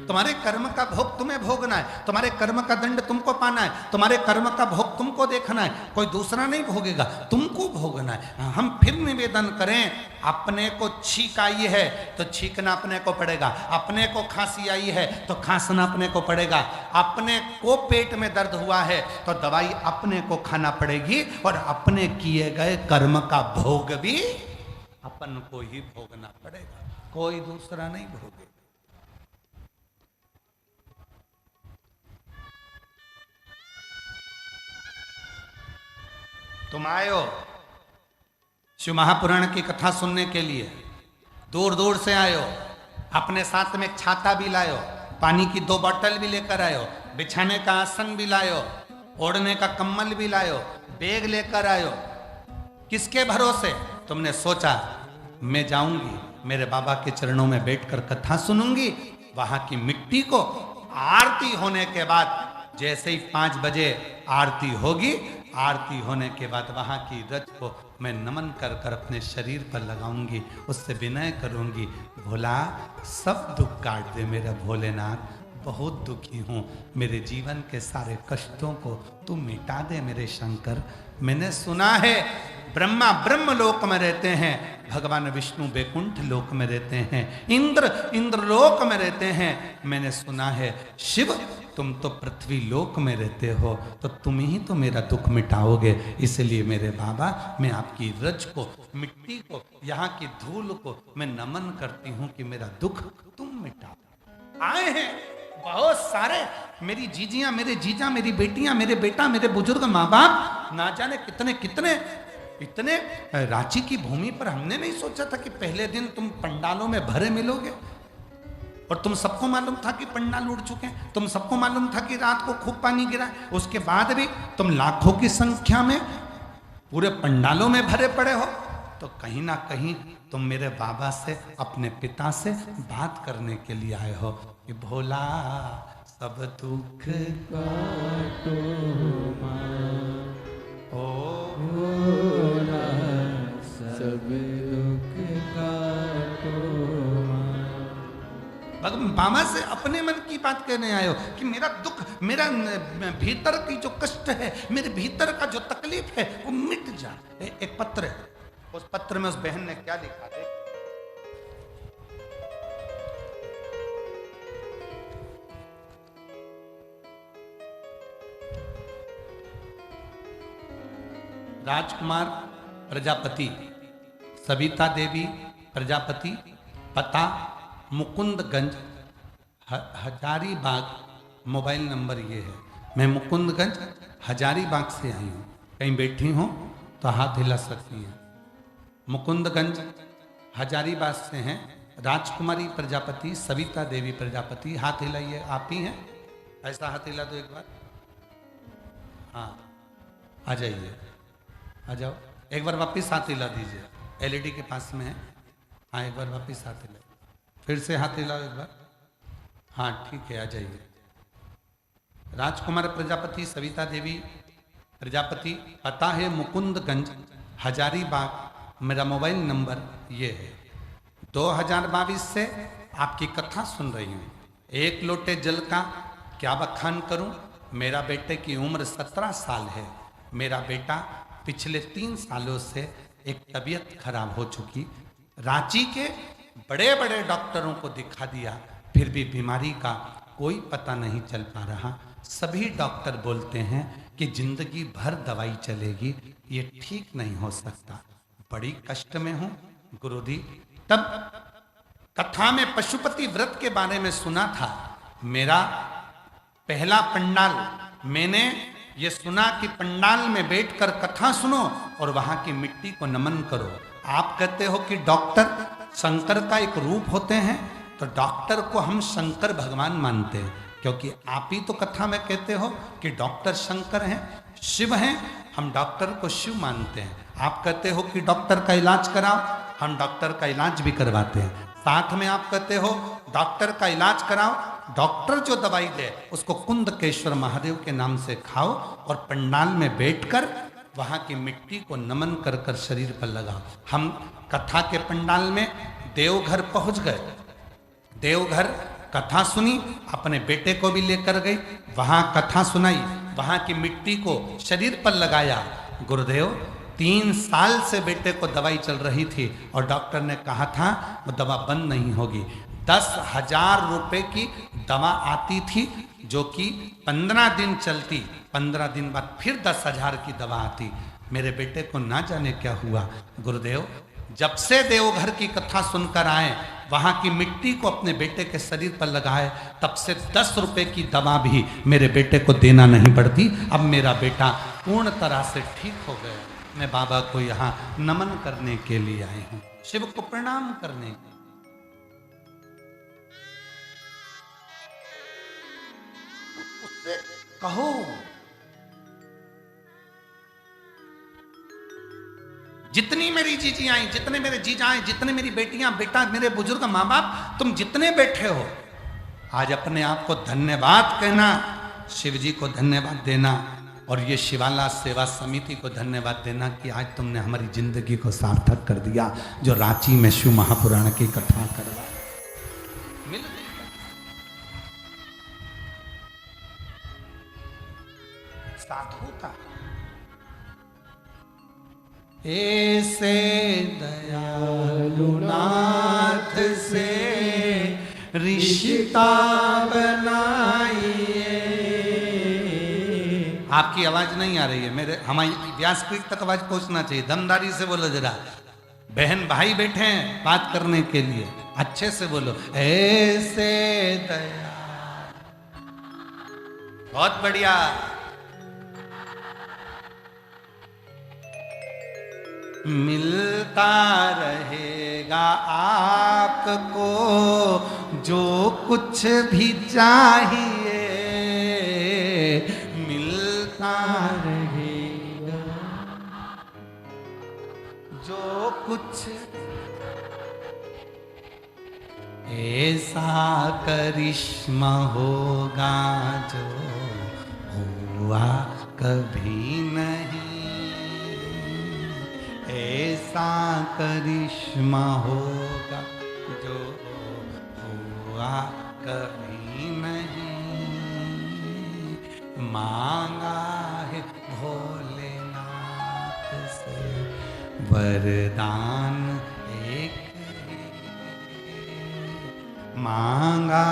तुम्हारे कर्म का भोग तुम्हें भोगना है, तुम्हारे कर्म का दंड तुमको पाना है, तुम्हारे कर्म का भोग तुमको देखना है, कोई दूसरा नहीं भोगेगा, तुमको भोगना है। हम फिर निवेदन करें, अपने को छींक आई है तो छींकना अपने को पड़ेगा, अपने को खांसी आई है तो खांसना अपने को पड़ेगा, अपने को पेट में दर्द हुआ है तो दवाई अपने को खाना पड़ेगी, और अपने किए गए कर्म का भोग भी अपन को ही भोगना पड़ेगा, कोई दूसरा नहीं भोगे। तुम आयो शिव महापुराण की कथा सुनने के लिए, दूर दूर से आयो, अपने साथ में एक छाता भी लायो, पानी की 2 बोतल भी लेकर आयो, बिछाने का आसन भी लायो, ओढ़ने का कम्बल भी लायो, बैग लेकर आयो। किसके भरोसे? तुमने सोचा मैं जाऊंगी मेरे बाबा के चरणों में बैठकर कथा सुनूंगी, वहां की मिट्टी को आरती होने के बाद, जैसे ही 5 बजे आरती होगी, आरती होने के बाद वहां की रज को मैं नमन कर कर अपने शरीर पर लगाऊंगी, उससे विनय करूंगी, भोला सब दुख काट दे मेरा भोलेनाथ, बहुत दुखी हूँ, मेरे जीवन के सारे कष्टों को तू मिटा दे मेरे शंकर। मैंने सुना है ब्रह्मा ब्रह्म लोक में रहते हैं, भगवान विष्णु बैकुंठ लोक में रहते हैं, इंद्र इंद्रलोक में रहते हैं, मैंने सुना है शिव तुम तो पृथ्वी लोक में रहते हो, तो तुम ही तो मेरा दुख मिटाओगे, इसलिए मेरे बाबा मैं आपकी रज को, मिट्टी को, यहाँ की धूल को मैं नमन करती हूँ कि मेरा दुख तुम मिटाओ। आए हैं बहुत सारे, मेरी जीजियां, मेरे जीजा, मेरी बेटियां, मेरे बेटा, मेरे बुजुर्ग माँ बाप, ना जाने कितने कितने, इतने रांची की भूमि पर हमने नहीं सोचा था कि पहले दिन तुम पंडालों में भरे मिलोगे, और तुम सबको मालूम था कि पंडाल उड़ चुके हैं, तुम सबको मालूम था कि रात को खूब पानी गिरा, उसके बाद भी तुम लाखों की संख्या में पूरे पंडालों में भरे पड़े हो, तो कहीं ना कहीं तुम मेरे बाबा से, अपने पिता से बात करने के लिए आए हो कि भोला सब दुख काटो ओ भोला, सब दुख काटो। बाबा से अपने मन की बात कहने आए हो कि मेरा दुख, मेरा भीतर की जो कष्ट है, मेरे भीतर का जो तकलीफ है वो मिट जाए। एक पत्र है, उस पत्र में उस बहन ने क्या लिखा है, राजकुमार प्रजापति, सविता देवी प्रजापति, पता मुकुंदगंज, हजारीबाग, मोबाइल नंबर ये है। मैं मुकुंदगंज हजारीबाग से आई हूँ। कहीं बैठी हो तो हाथ हिला सकती हैं। मुकुंदगंज हजारीबाग से हैं राजकुमारी प्रजापति, सविता देवी प्रजापति। हाथ हिलाइए, आप ही हैं? ऐसा हाथ हिला दो एक बार। हाँ, आ जाइए, आ जाओ। एक बार वापिस हाथ हिला दीजिए, एलईडी के पास में है। हाँ, एक बार वापिस हाथ हिला, फिर से हाथ हिलाओ एक बार। हाँ ठीक है, आ जाइए। राजकुमार प्रजापति, सविता देवी प्रजापति, पता है मुकुंदगंज हजारीबाग। मेरा मोबाइल नंबर ये है। 2022 से आपकी कथा सुन रही हूँ। एक लोटे जल का क्या बखान करूं। मेरा बेटे की उम्र 17 साल है। मेरा बेटा पिछले 3 सालों से एक तबीयत खराब हो चुकी। रांची के बड़े बड़े डॉक्टरों को दिखा दिया, फिर भी बीमारी का कोई पता नहीं चल पा रहा। सभी डॉक्टर बोलते हैं कि जिंदगी भर दवाई चलेगी, ये ठीक नहीं हो सकता। बड़ी कष्ट में हूं गुरुजी। तब कथा में पशुपति व्रत के बारे में सुना था। मेरा पहला पंडाल, मैंने ये सुना कि पंडाल में बैठकर कथा सुनो और वहां की मिट्टी को नमन करो। आप कहते हो कि डॉक्टर शंकर का एक रूप होते हैं, तो डॉक्टर को हम शंकर भगवान मानते हैं, क्योंकि आप ही तो कथा में कहते हो कि डॉक्टर शंकर हैं, शिव हैं। हम डॉक्टर को शिव मानते हैं। आप कहते हो कि डॉक्टर का इलाज कराओ, हम डॉक्टर का इलाज भी करवाते हैं। साथ में आप कहते हो डॉक्टर का इलाज कराओ, डॉक्टर जो दवाई दे उसको कुंदकेश्वर महादेव के नाम से खाओ और पंडाल में बैठकर वहां की मिट्टी को नमन कर कर शरीर पर लगाओ। हम कथा के पंडाल में देवघर पहुंच गए। देवघर कथा सुनी, अपने बेटे को भी लेकर गई, वहां कथा सुनाई, वहां की मिट्टी को शरीर पर लगाया। गुरुदेव 3 साल से बेटे को दवाई चल रही थी और डॉक्टर ने कहा था वो दवा बंद नहीं होगी। 10,000 रुपए की दवा आती थी जो कि 15 दिन चलती, 15 दिन बाद फिर 10,000 की दवा आती। मेरे बेटे को ना जाने क्या हुआ। गुरुदेव जब से देवघर की कथा सुनकर आए, वहां की मिट्टी को अपने बेटे के शरीर पर लगाए, तब से 10 रुपए की दवा भी मेरे बेटे को देना नहीं पड़ती। अब मेरा बेटा पूर्ण तरह से ठीक हो गया। मैं बाबा को यहाँ नमन करने के लिए आई हूँ, शिव को प्रणाम करने के। उससे कहो जितनी मेरी जीजी आई, जितने मेरे जीजा आए, जितने मेरी बेटियां, बेटा, मेरे बुजुर्ग माँ बाप, तुम जितने बैठे हो, आज अपने आप को धन्यवाद कहना, शिव जी को धन्यवाद देना और ये शिवाला सेवा समिति को धन्यवाद देना कि आज तुमने हमारी जिंदगी को सार्थक कर दिया। जो रांची में शिव महापुराण की कथा करवा मिल गई। साधुता ऐसे दयालुनाथ से रिश्ता बनाइए। आपकी आवाज नहीं आ रही है, मेरे हमारी व्यासपीठ तक आवाज पहुंचना चाहिए। दमदारी से बोलो जरा। बहन भाई बैठे हैं बात करने के लिए, अच्छे से बोलो। ऐसे दया, बहुत बढ़िया। मिलता रहेगा आपको जो कुछ भी चाहिए, मिलता रहेगा जो कुछ। ऐसा करिश्मा होगा जो हुआ कभी नहीं, ऐसा करिश्मा होगा जो हुआ कभी नहीं। मांगा है भोलेनाथ से वरदान एक, मांगा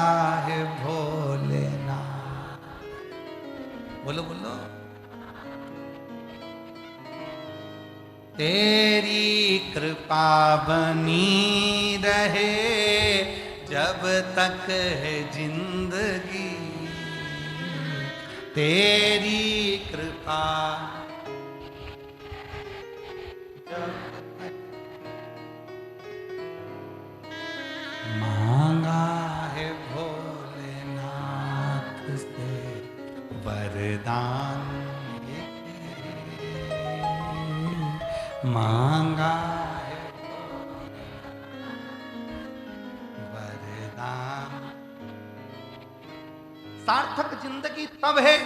है भोलेनाथ। बोलो बोलो। तेरी कृपा बनी रहे जब तक है जिंदगी, तेरी कृपा मांगा है भोलेनाथ से वरदान, मांगा है वरदान। सार्थक जिंदगी तब है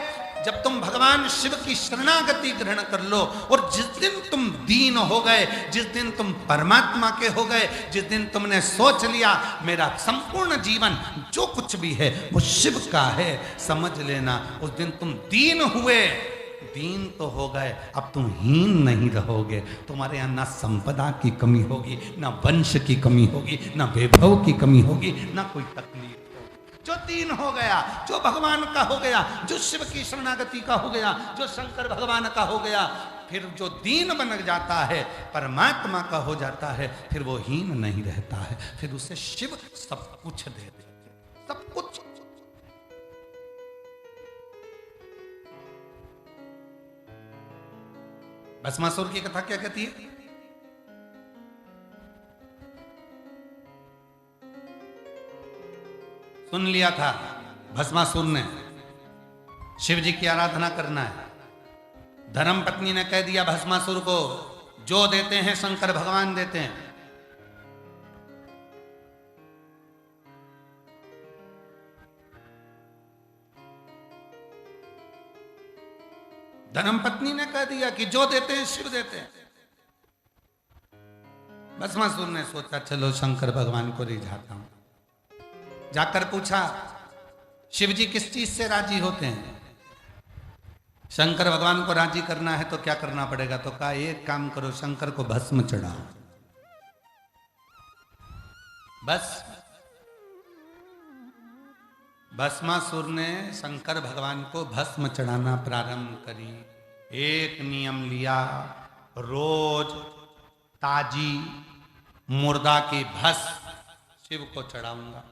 जब तुम भगवान शिव की शरणागति ग्रहण कर लो। और जिस दिन तुम दीन हो गए, जिस दिन तुम परमात्मा के हो गए, जिस दिन तुमने सोच लिया मेरा संपूर्ण जीवन जो कुछ भी है वो शिव का है, समझ लेना उस दिन तुम दीन हुए। दीन तो हो गए, अब तुम हीन नहीं रहोगे। तुम्हारे यहाँ ना संपदा की कमी होगी, ना वंश की कमी होगी, ना वैभव की कमी होगी, ना कोई तकलीफ। जो दीन हो गया, जो भगवान का हो गया, जो शिव की शरणागति का हो गया, जो शंकर भगवान का हो गया, फिर जो दीन बन जाता है, परमात्मा का हो जाता है, फिर वो हीन नहीं रहता है। फिर उसे शिव सब कुछ दे देते, सब कुछ। भस्मासुर की कथा क्या कहती है? सुन लिया था भस्मासुर ने शिव जी की आराधना करना है। धर्म पत्नी ने कह दिया भस्मासुर को, जो देते हैं शंकर भगवान देते हैं। धर्म पत्नी ने कह दिया कि जो देते हैं शिव देते हैं। भस्मासुर ने सोचा चलो शंकर भगवान को रिझाता हूं। जाकर पूछा शिव जी किस चीज से राजी होते हैं? शंकर भगवान को राजी करना है तो क्या करना पड़ेगा? तो कहा एक काम करो, शंकर को भस्म चढ़ाओ। बस भस्मासुर ने शंकर भगवान को भस्म चढ़ाना प्रारंभ करी। एक नियम लिया, रोज ताजी मुर्दा की भस्म शिव को चढ़ाऊंगा।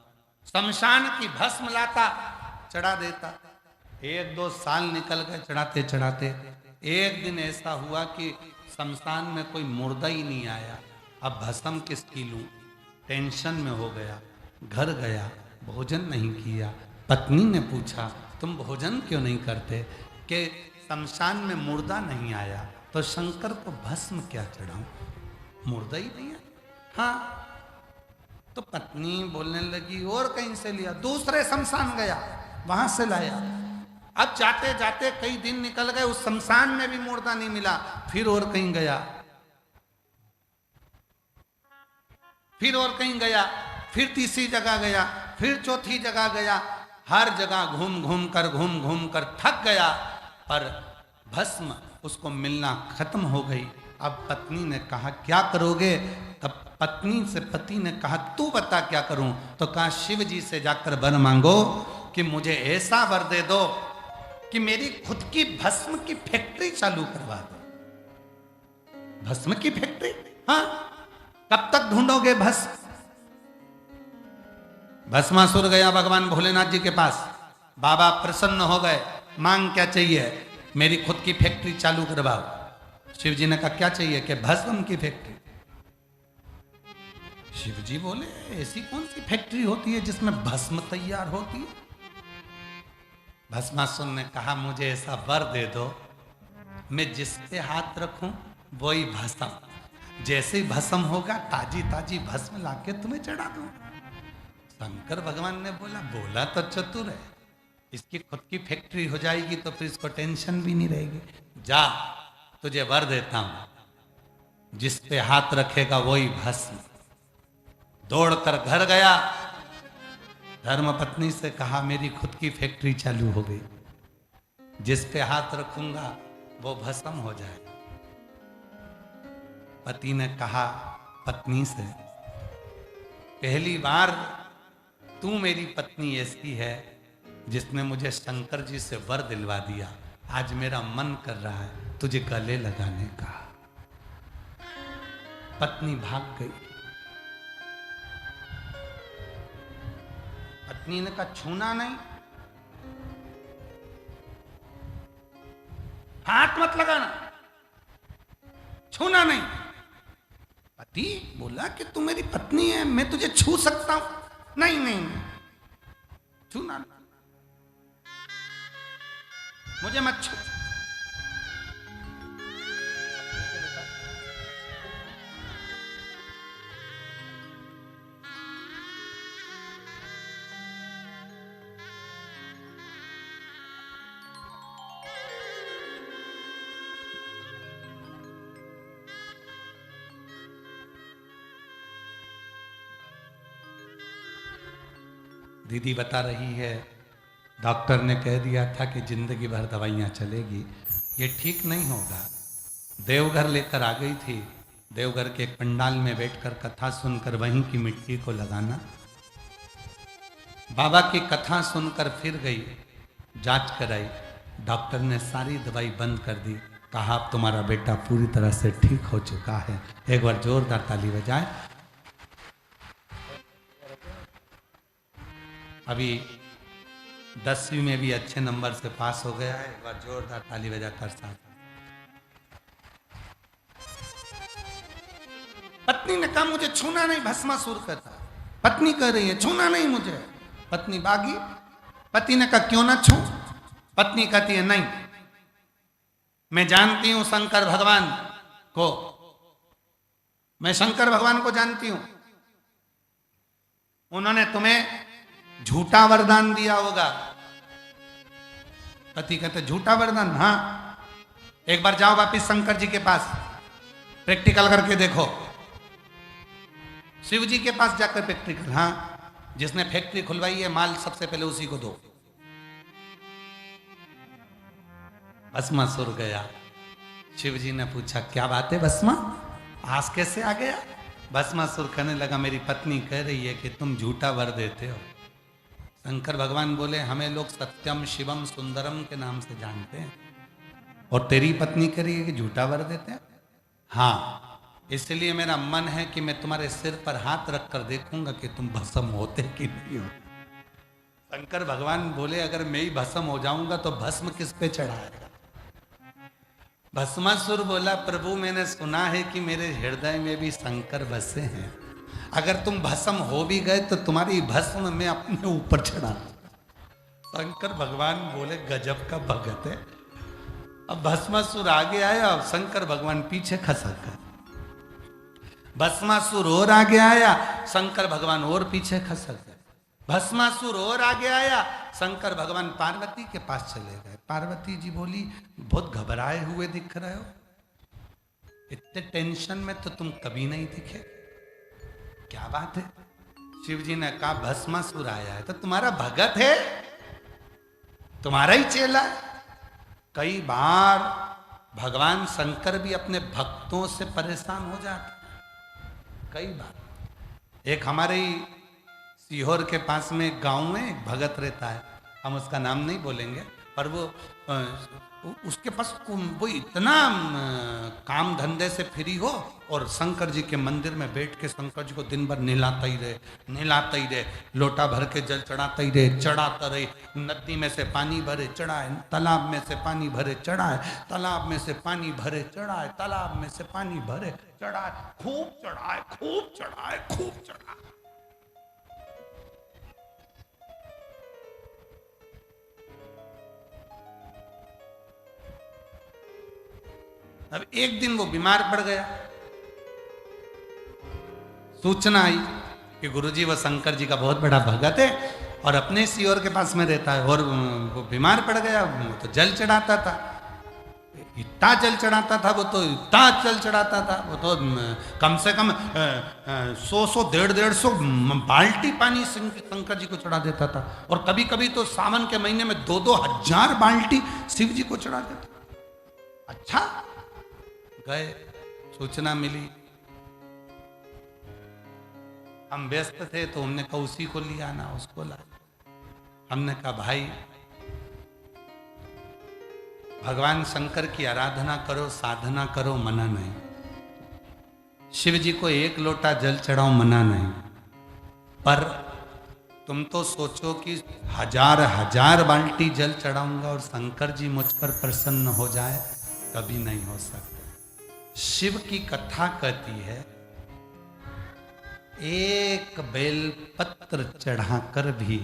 शमशान की भस्म लाता, चढ़ा देता। 1-2 साल निकल गए चढ़ाते चढ़ाते। एक दिन ऐसा हुआ कि शमशान में कोई मुर्दा ही नहीं आया। अब भस्म किसकी लूं? टेंशन में हो गया। घर गया, भोजन नहीं किया। पत्नी ने पूछा तुम भोजन क्यों नहीं करते? कि शमशान में मुर्दा नहीं आया तो शंकर को भस्म क्या चढ़ाऊं, मुर्दा ही नहीं है। हाँ, तो पत्नी बोलने लगी और कहीं से लिया, दूसरे शमशान गया, वहां से लाया। अब जाते जाते कई दिन निकल गए, उस शमशान में भी मुर्दा नहीं मिला। फिर और कहीं गया, फिर और कहीं गया, फिर तीसरी जगह गया, फिर चौथी जगह गया। हर जगह घूम घूम कर थक गया, पर भस्म उसको मिलना खत्म हो गई। अब पत्नी ने कहा क्या करोगे? तब पत्नी से पति ने कहा तू बता क्या करूं? तो कहा शिव जी से जाकर वर मांगो कि मुझे ऐसा वर दे दो कि मेरी खुद की भस्म की फैक्ट्री चालू करवा दो। भस्म की फैक्ट्री? हाँ, कब तक ढूंढोगे भस्म? भस्मासुर गया भगवान भोलेनाथ जी के पास। बाबा प्रसन्न हो गए, मांग क्या चाहिए? मेरी खुद की फैक्ट्री चालू करवाओ। शिव जी ने कहा क्या चाहिए? कि भस्म की फैक्ट्री। शिव जी बोले ऐसी कौन सी फैक्ट्री होती है जिसमें भस्म तैयार होती है? भस्मासुर ने कहा मुझे ऐसा वर दे दो, मैं जिस पे हाथ रखूं वही भस्म, जैसे ही भस्म होगा ताजी ताजी भस्म लाके तुम्हें चढ़ा दूं। शंकर भगवान ने बोला तो चतुर है, इसकी खुद की फैक्ट्री हो जाएगी तो फिर इसको टेंशन भी नहीं रहेगी। जा, तुझे वर देता हूं, जिस पे हाथ रखेगा वही भस्म। दौड़कर घर गया, धर्मपत्नी से कहा मेरी खुद की फैक्ट्री चालू हो गई, जिस पे हाथ रखूंगा वो भस्म हो जाए। पति ने कहा पत्नी से पहली बार तू मेरी पत्नी ऐसी है जिसने मुझे शंकर जी से वर दिलवा दिया। आज मेरा मन कर रहा है तुझे गले लगाने का। पत्नी भाग गई। पत्नी ने कहा छूना नहीं, हाथ मत लगाना, छूना नहीं। पति बोला कि तू मेरी पत्नी है, मैं तुझे छू सकता हूं? नहीं नहीं, छूना नहीं, मुझे मत छू। दीदी बता रही है, डॉक्टर ने कह दिया था कि जिंदगी भर दवाइयाँ चलेगी, ये ठीक नहीं होगा। देवघर लेकर आ गई थी, देवघर के एक पंडाल में बैठकर कथा सुनकर वहीं की मिट्टी को लगाना। बाबा की कथा सुनकर फिर गई, जांच कराई, डॉक्टर ने सारी दवाई बंद कर दी, कहा अब तुम्हारा बेटा पूरी तरह से ठीक हो चुका है। एक बार जोरदार ताली बजाए। अभी 10वीं में भी अच्छे नंबर से पास हो गया है, एक बार जोरदार ताली बजाकर साथ। पत्नी ने कहा मुझे छूना नहीं, भस्मासुर करता। पत्नी कह रही है छूना नहीं मुझे, पत्नी भागी। पति ने कहा क्यों ना छू? पत्नी कहती है नहीं, मैं जानती हूं शंकर भगवान को, मैं शंकर भगवान को जानती हूं, उन्होंने तुम्हें झूठा वरदान दिया होगा। पति कहते झूठा वरदान? हाँ, एक बार जाओ वापिस शंकर जी के पास, प्रैक्टिकल करके देखो। शिव जी के पास जाकर प्रैक्टिकल। हाँ, जिसने फैक्ट्री खुलवाई है माल सबसे पहले उसी को दो। भस्मासुर गया। शिव जी ने पूछा क्या बात है भस्मा, आस कैसे आ गया? भस्मासुर कहने लगा मेरी पत्नी कह रही है कि तुम झूठा वर देते हो। शंकर भगवान बोले हमें लोग सत्यम शिवम सुंदरम के नाम से जानते हैं, और तेरी पत्नी कह रही है कि झूठा वर देते हैं। हाँ, इसलिए मेरा मन है कि मैं तुम्हारे सिर पर हाथ रखकर देखूंगा कि तुम भस्म होते कि नहीं हो। शंकर भगवान बोले अगर मैं ही भस्म हो जाऊंगा तो भस्म किस पे चढ़ाएगा? भस्मासुर बोला प्रभु मैंने सुना है कि मेरे हृदय में भी शंकर बसे हैं, अगर तुम भस्म हो भी गए तो तुम्हारी भस्म मैं अपने ऊपर चढ़ा। शंकर भगवान बोले गजब का भगत है। अब भस्मासुर आगे आया, अब शंकर भगवान पीछे खसक गए। भस्मासुर और आगे आया, शंकर भगवान और पीछे खसक गए। भस्मासुर और आगे आया, शंकर भगवान पार्वती के पास चले गए। पार्वती जी बोली बहुत घबराए हुए दिख रहे हो, इतने टेंशन में तो तुम कभी नहीं दिखे, क्या बात है? शिव जी ने कहा भस्मासुर आया है तो तुम्हारा भगत है, तुम्हारा ही चेला है। कई बार भगवान शंकर भी अपने भक्तों से परेशान हो जाते, कई बार। एक हमारे ही सीहोर के पास में एक गांव में एक भगत रहता है, हम उसका नाम नहीं बोलेंगे, पर वो उसके पास वो इतना काम धंधे से फ्री हो और शंकर जी के मंदिर में बैठ के शंकर जी को दिन भर नहलाता ही रहे, लोटा भर के जल चढ़ाता ही रहे, चढ़ाता रहे। नदी में से पानी भरे चढ़ाए, तालाब में से पानी भरे चढ़ाए, तालाब में से पानी भरे चढ़ाए, तालाब में से पानी भरे चढ़ाए, खूब चढ़ाए, खूब चढ़ाए, खूब चढ़ाए। अब एक दिन वो बीमार पड़ गया, सूचना आई कि गुरुजी वो शंकर जी का बहुत बड़ा भगत है और अपने सीहोर के पास में रहता है, और वो बीमार पड़ गया। वो तो जल चढ़ाता था, इतना जल चढ़ाता था, वो तो इतना जल चढ़ाता था, वो तो कम से कम 100 150 बाल्टी पानी शंकर जी को चढ़ा देता था, और कभी कभी तो सावन के महीने में 2-2 हजार बाल्टी शिव जी को चढ़ा देता। अच्छा, गए, सूचना मिली, हम व्यस्त थे तो हमने कहा उसी को लिया आना, उसको ला। हमने कहा भाई भगवान शंकर की आराधना करो, साधना करो, मना नहीं। शिव जी को 1 लोटा जल चढ़ाओ, मना नहीं, पर तुम तो सोचो कि हजार बाल्टी जल चढ़ाऊंगा और शंकर जी मुझ पर प्रसन्न हो जाए, कभी नहीं हो सकता। शिव की कथा कहती है एक बेल पत्र चढ़ाकर भी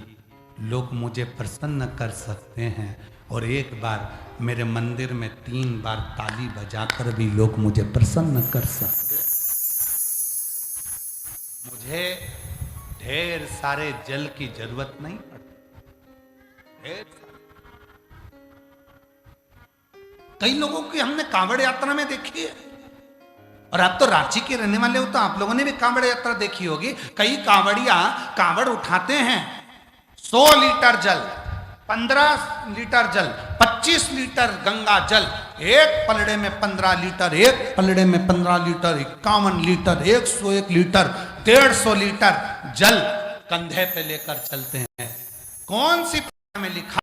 लोग मुझे प्रसन्न कर सकते हैं, और एक बार मेरे मंदिर में 3 बार ताली बजाकर भी लोग मुझे प्रसन्न कर सकते हैं। मुझे ढेर सारे जल की जरूरत नहीं पड़ती। ढेर सारे। कई लोगों की हमने कांवड़ यात्रा में देखी है, और आप तो रांची के रहने वाले हो, तो आप लोगों ने भी कांवड़ यात्रा देखी होगी। कई कांवड़िया कांवड़ उठाते हैं, 100 लीटर जल, 15 लीटर जल, 25 लीटर गंगा जल, एक पलड़े में 15 लीटर, एक पलड़े में 15 लीटर, 51 लीटर, 101 लीटर, 150 लीटर जल कंधे पे लेकर चलते हैं। कौन सी पुराण में लिखा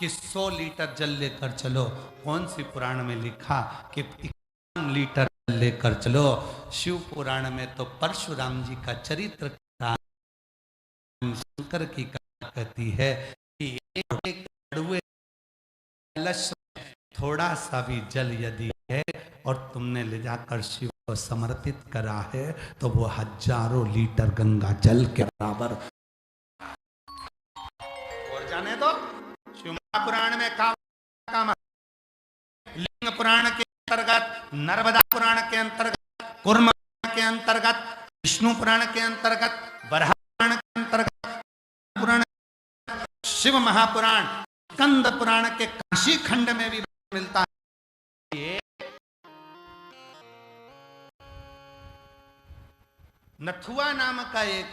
कि 100 लीटर जल लेकर चलो? कौन सी पुराण में लिखा कि 51 लीटर लेकर चलो? शिव पुराण में तो परशुराम जी का चरित्र शंकर की कथा कहती है कि एक कड़ुए कलश में थोड़ा सा भी जल यदि है और तुमने ले जाकर शिव को समर्पित करा है, तो वो हजारों लीटर गंगा जल के बराबर। और जाने दो, शिव पुराण में काम, लिंग पुराण के अंतर्गत, नर्मदा पुराण के अंतर्गत, कूर्म के अंतर्गत, विष्णु पुराण के अंतर्गत, वराह पुराण के अंतर्गत, पुराण, शिव महापुराण, स्कंद पुराण के काशी खंड में भी मिलता है। नथुआ नाम का एक